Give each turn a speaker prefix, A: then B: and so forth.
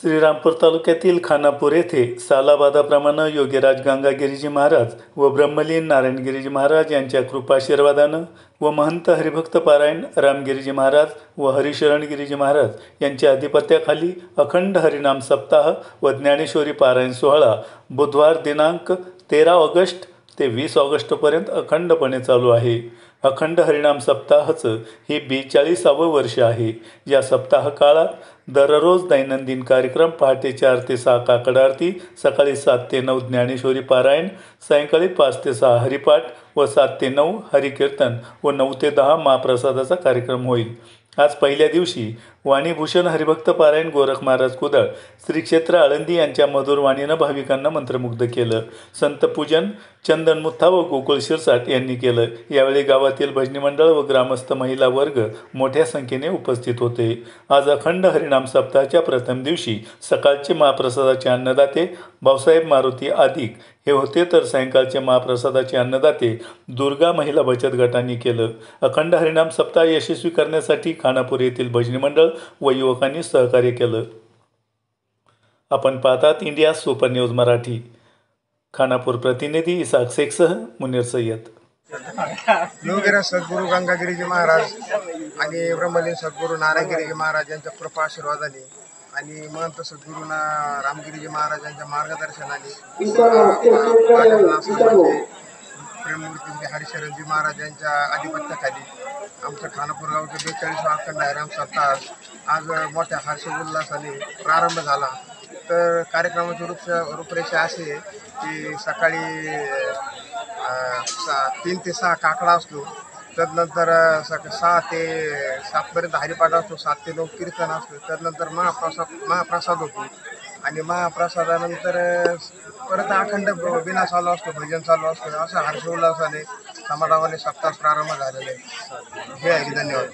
A: श्रीरामपूर तालुक्यातील खानापूर येथे सालाबादाप्रमाणे योगीराज गंगागिरीजी महाराज व ब्रह्मलीन नारायणगिरीजी महाराज यांच्या कृपाशीर्वादानं व महंत हरिभक्त पारायण रामगिरीजी महाराज व हरिशरणगिरीजी महाराज यांच्या अधिपत्याखाली अखंड हरिनाम सप्ताह व ज्ञानेश्वरी पारायण सोहळा बुधवार दिनांक 13 ऑगस्ट ते 20 ऑगस्टपर्यंत अखंडपणे चालू आहे। अखंड हरिनाम सप्ताहाचं हे 42वे वर्ष आहे। या सप्ताह काळात दररोज दैनंदिन कार्यक्रम पहाटे 4 ते 6 काकड आरती, सकाळी 7 ते 9 ज्ञानेश्वरी पारायण, सायंकाळी 5 ते 6 हरिपाठ व 7 ते 9 हरिकीर्तन व 9 ते 10 महाप्रसादाचा कार्यक्रम होईल। आज पहिल्या दिवशी वाणीभूषण हरिभक्त पारायण गोरख महाराज कुदळ श्री क्षेत्र आळंदी यांच्या मधुर वाणीनं भाविकांना मंत्रमुग्ध केलं। संत पूजन चंदन मुथा व गोकुळ शिरसाट यांनी केलं। यावेळी गावातील भजनी मंडळ व ग्रामस्थ महिला वर्ग मोठ्या संख्येने उपस्थित होते। आज अखंड हरिनाम सप्ताहाच्या प्रथम दिवशी सकाळचे महाप्रसादाचे अन्नदाते भाऊसाहेब मारुती आदिक हे होते, तर सायंकाळचे महाप्रसादाचे अन्नदाते दुर्गा महिला बचत गटांनी केलं। अखंड हरिनाम सप्ताह यशस्वी करण्यासाठी खानापूर येथील भजनी मंडळ व युवकांनी सहकार्य केलं। आपण पाहतात India super news Marathi. Khanapur प्रतिनिधी इसाक शेखसह मुनीर सय्यद।
B: योगीराज सद्गुरू गंगागिरीजी महाराज आणि ब्रह्मलीन सद्गुरू नारायणगिरीजी महाराज यांच्या कृपा आशीर्वादाने आणि महंत सद्गुरू रामगिरीजी महाराज यांच्या मार्गदर्शनाने प्रेममूर्ती हरिशरणजी महाराज यांच्या अधिपत्याखाली आमच्या खानापूर गावचे 42वा अखंड हरिनाम सप्ताह आज मोठ्या हर्षोल्लासाने प्रारंभ झाला। तर कार्यक्रमाची रूपरेषा अशी आहे की सकाळी 3 ते 6 काकडा असतो, तदनंतर 6 ते 7 पर्यंत हरिपाठ असतो, 7 ते 9 कीर्तन असतो, त्यानंतर महाप्रसाद होतो आणि महाप्रसादानंतर परत अखंड बिना चालू असतो, भजन चालू असतो। असं हर्षोल्लासाने समाधानाने सप्ताह प्रारंभ झालेला आहे। जय हरी, धन्यवाद।